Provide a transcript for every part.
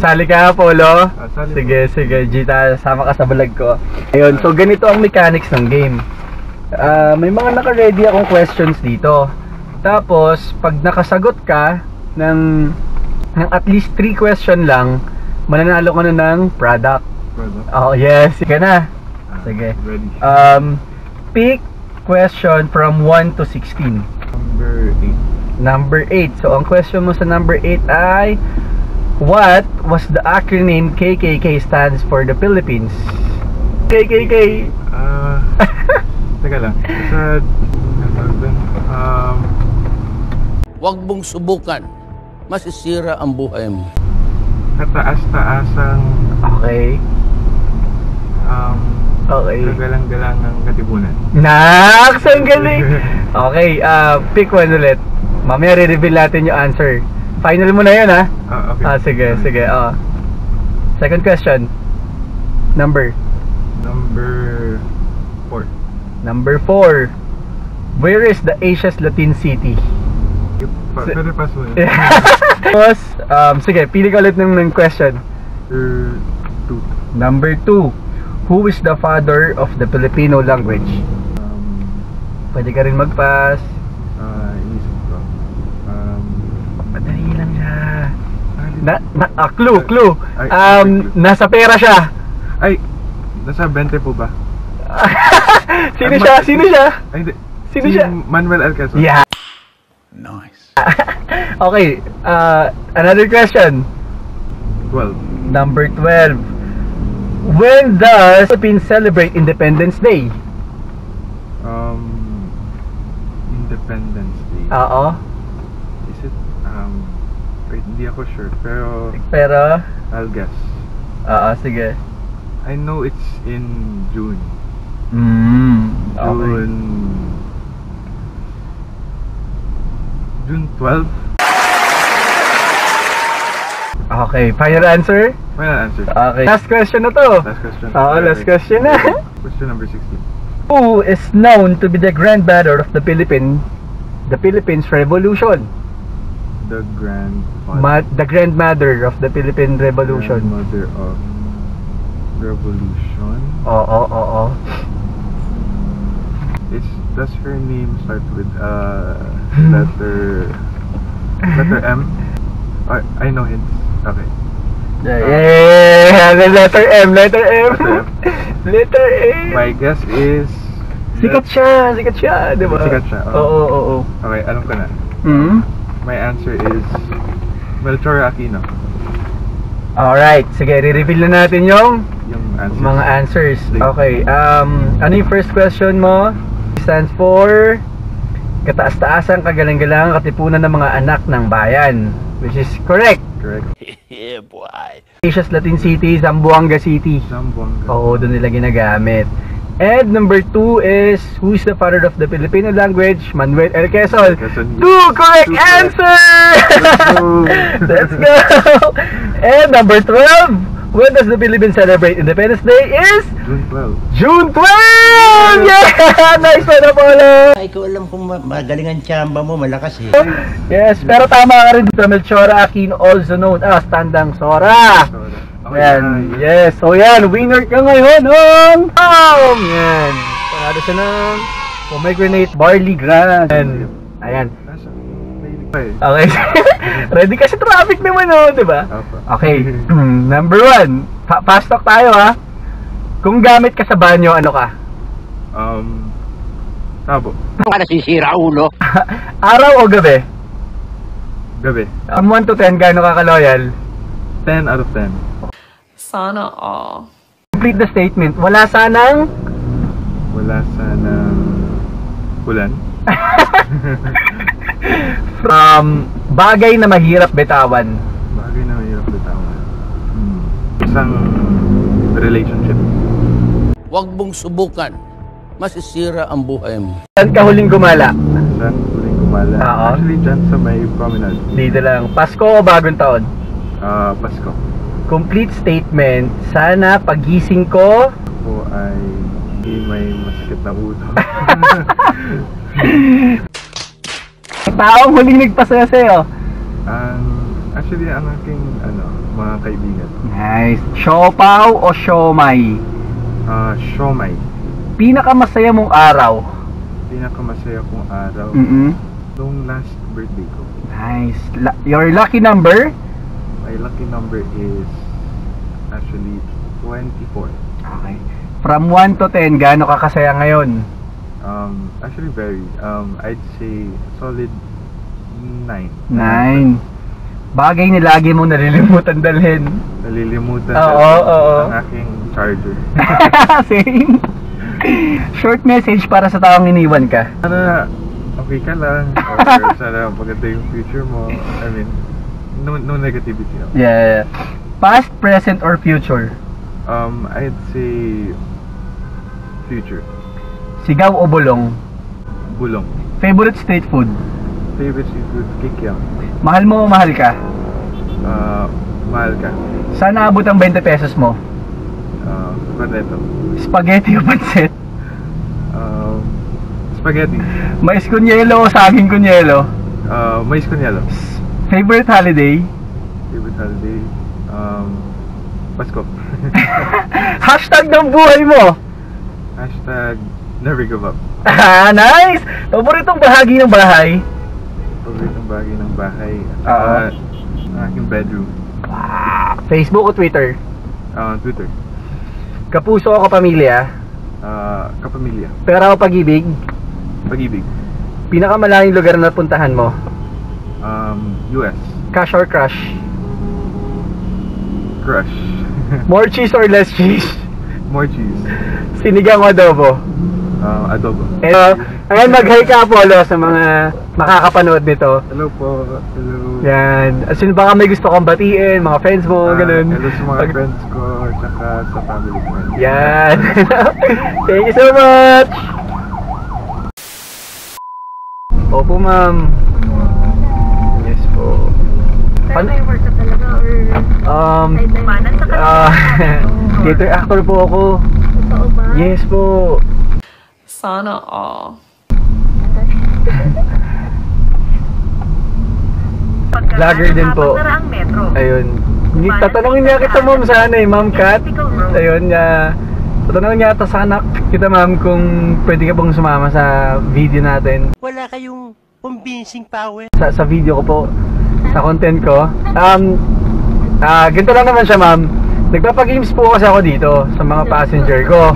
Sasali ka, Polo? Sali Sige, sige, Gita, sama ka sa vlog ko. Ayun, so ganito ang mechanics ng game. May mga naka-ready akong questions dito. Tapos, pag nakasagot ka ng at least 3 question lang, mananalo ka na ng product. Oh, yes, sige na. Sige. Ready. Pick question from 1 to 16. Number 8. Number 8. So, ang question mo sa number 8 ay, what was the acronym KKK stands for the Philippines? KKK. Teka lang. Huwag mong subukan. Masisira ang buhay mo. Kataas-taasang Okay. Okay. Gagalang-galang ng katipunan. Naks! Ang galing! Okay, pick one ulit. Mamaya re-reveal natin yung answer. Final mo na yun, ha? Okay. Sige, sige. Second question. Number 4. Number 4. Where is the Asia's Latin city? Pwede pass mo yun. Tapos, sige, pili ka ulit ng question. 2. Number 2. Who is the father of the Filipino language? Pwede ka rin mag-pass. Inisip ko. Madali lang siya. Clue. Ay, Nasa pera siya. Ay, nasa 20 po ba? Sino siya? Ay, hindi. Sino Si siya? Manuel L. Quezon. Yeah. Nice. Okay, another question. 12. Number 12. When does Philippines celebrate Independence Day? Independence Day. Oo. Is it, wait, hindi ako sure. Pero, I'll guess. sige. I know it's in June. Okay. June 12? Okay, final answer? Final answer. Okay. Last question na to. Last question. Last question na. Question number 16. Who is known to be the grandfather of the Philippines Revolution? The grandfather. The grandmother of the Philippine Revolution. Grandmother of Revolution. Oo. Does her name start with letter M? I know hints. Okay. Yeah, letter M. Letter M. My guess is Sikat siya, di ba? Sikat siya. Oo. Okay, alam ko na. My answer is Melchor Aquino. Alright, sige, re-reveal na natin yung answers. mga answers. Okay, ano yung first question mo? Stands for kataas-taasang kagalang-galang katipunan ng mga anak ng bayan, which is correct. Yeah, boy. Asia's Latin City, Zamboanga City. Oo, doon nila ginagamit. And number 2 is, who is the father of the Filipino language? Manuel L. Quezon. 2 correct answers! Let's go! And number 12, when does the Philippines celebrate Independence Day is? June 12. June 12! Yeah! Nice one, Apollo! Ay, ko alam kung magaling ang tsamba mo, malakas eh. Yes, pero tama ka rin dito, Melchora Aquino, also known as Tandang Sora. Yan, yes. So yan, winner ka ngayon ng yan. Panalo siya ng pomegranate barley grass. Ayan. Okay. Ready kasi traffic naman, di ba? Okay. Number 1. Fast talk tayo, ha. Kung gamit ka sa banyo, ano ka? Tabo. Baka nasisira ulo. Araw o gabi? Gabi. 1 to 10, gaano ka ka-loyal? 10 out of 10. Sana all. Complete the statement. Wala sanang ulan. Bagay na mahirap bitawan. Isang relationship. Huwag mong subukan. Masisira ang buhay mo. Saan ka huling gumala? Oo. Actually, dyan sa may promenade. Dito lang. Pasko o bagong taon? Pasko. Complete statement. Sana pagising ko Ako ay hindi may masakit na ulo. taong huling nagpasaya sa'yo. Ang Actually, ang aking, mga kaibigan. Nice. Siopaw o siomay? Siomay. Pinakamasaya mong araw? Pinakamasaya kong araw. Nung last birthday ko. Nice. Your lucky number? My lucky number is actually 24. Okay. From 1 to 10, gaano ka kasaya ngayon? Actually very. I'd say solid 9. 9. Bagay na lagi mong nalilimutan dalhin. Nalilimutan Oo. ang aking charger. Same. Short message para sa taong iniwan ka. Sana okay ka lang. Or sana maganda yung future mo. I mean, no negativity. Yeah. Past, present, or future? I'd say future. Sigaw o bulong? Bulong. Favorite street food? Favorite seafood, kikiam. Mahal mo o mahal ka? Mahal ka. Saan naabot ang 20 pesos mo? Cornetto. Spaghetti o pancit? Spaghetti. Mais kunyelo o saging kunyelo? Mais kunyelo. Favorite holiday? Favorite holiday, Pasko. Hashtag ng buhay mo? Hashtag never give up. Nice! Paboritong bahagi ng bahay? Paboritong bahagi ng bahay, ang aking bedroom. Facebook o Twitter? Twitter. Kapuso o kapamilya? Kapamilya. Pera o pag-ibig? Pag-ibig. Pinakamalayong lugar na puntahan mo? US. Cash or crush? Crush. More cheese or less cheese? More cheese. Sinigang o adobo? Adobo. Ngayon mag-hi ka, Apollo, sa mga makakapanood nito. Hello po. Hello. Yan. As in, baka may gusto kang batiin, mga friends mo, ganun. Hello sa mga friends ko, tsaka sa family ko. Yan. Thank you so much. Opo, ma'am. Yes po. Pero may work ka talaga or sideline sa kanila? Theater actor po ako. Totoo ba? Yes po. Sana all. Vlogger din po. Pagkaraang metro. Ayun. Tatanungin niya kita, ma'am, sana eh, Ma'am Kat. Ayun, tatanungin niya ata sana kita, ma'am, kung pwede ka pong sumama sa video natin. Wala kayong convincing power. Sa video ko po, sa content ko. Ganito lang naman siya, ma'am. Nagpapagames po kasi ako dito sa mga passenger ko.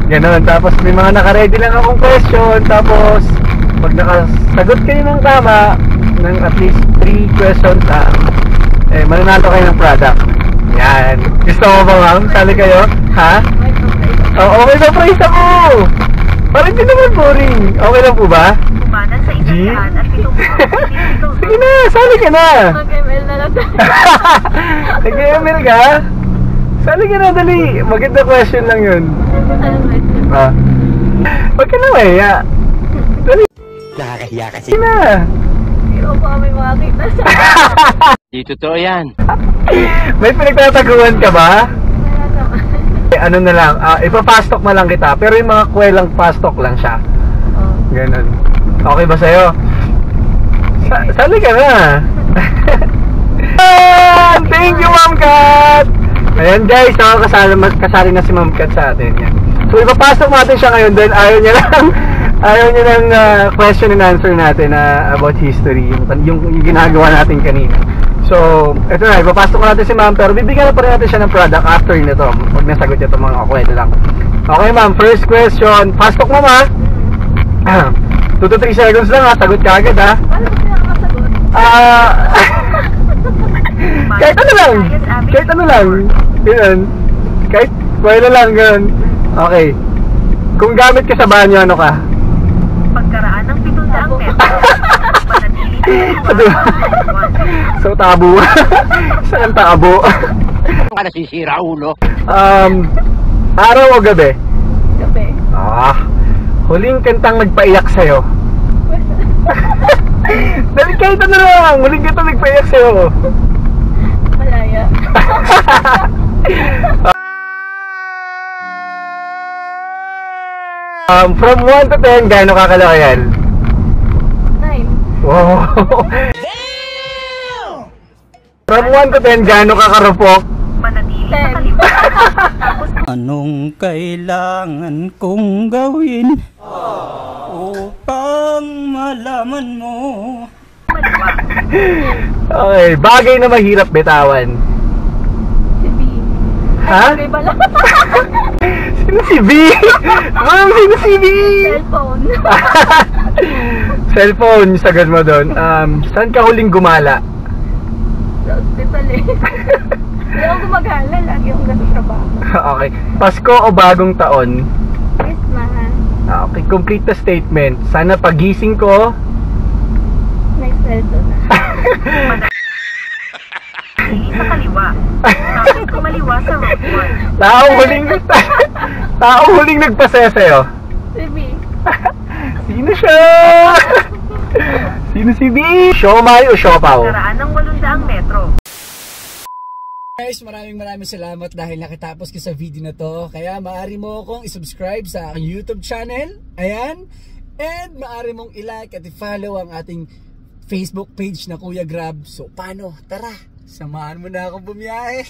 Ganon. Tapos may mga naka-ready lang akong question. Tapos pag nakasagot kayo ng tama ng at least 3 questions mananalo kayo ng product. Yan. Gusto mo ba, ma'am? Sali kayo? Ha? Oo, may surprise ako! Parang hindi naman boring. Okay lang po ba? Kumanan sa G? isang at pitong Sige na, sali ka na! Mag-ML na lang tayo. Nag-ML ka? Sali ka na, dali. Maganda question lang yun. Huwag ka na maya. Dali. Nakakahiya kasi. Sige na. Hindi ko pa may makakita sa Di totoo yan. May pinagtataguan ka ba? wala naman. Ano na lang, ipapastok na lang kita. Pero yung mga kwelang pastok lang siya. Ganon. Okay ba sa'yo? Sali ka na. Thank you, Ma'am Kat! Ayan guys, kasali na si Ma'am Kat sa atin. Yan. So ipapasok natin siya ngayon dahil ayaw niya lang question and answer natin about history, yung ginagawa natin kanina. So, ito na, ipapasok natin si Ma'am, pero bibigyan na pa rin natin siya ng product after nito pag nasagot niya itong mga kwento lang. Okay, Ma'am, first question. Pasok mo, ma. 2 to 3 seconds lang, ha. Sagot ka agad, ha. Wala ko pinakakasagot. Kahit ano lang. Kahit ano lang. Ganun. Kahit kwento lang, ganun. Okay. Kung gamit ka sa banyo, ano ka? Pagkaraan ng 700 metro. Panatili ka Diba? So, tabo. Saan tabo? Ano ka nasisira, ulo? Araw o gabi? Gabi. Huling kantang nagpaiyak sa'yo. Dahil kahit ano lang, huling kantang nagpaiyak sa'yo. Malaya. From 1 to 10, gaano kakalaki yan? 9. Wow! From 1 to 10, gaano ka karupok? Manatili sa kaliwa. Anong kailangan kong gawin upang malaman mo? Okay, bagay na mahirap bitawan. Si B. Ha? Ay, ba lang? Sino si B? Ma'am, sino si B? Cellphone. Cellphone, sagad mo doon. Saan ka huling gumala? Sa hospital eh. Hindi ako gumagala. Lagi akong ganun trabaho. Okay. Pasko o bagong taon? Christmas. Okay, complete the statement. Sana pagising ko. May sweldo na. Manatili sa kaliwa. Tapos kumaliwa sa road 1. Taong huling nagpasaya sa'yo. Si B. Sino siya? Sino si B? Siomay o siopaw? Karaan ng 800 metro. Guys, maraming salamat dahil nakitapos ko sa video na to. Kaya maaari mo akong isubscribe sa aking YouTube channel. Ayan. And maaari mong i-like at i-follow ang ating Facebook page na Kuya Grab. So paano? Tara, samahan mo na akong bumiyahe.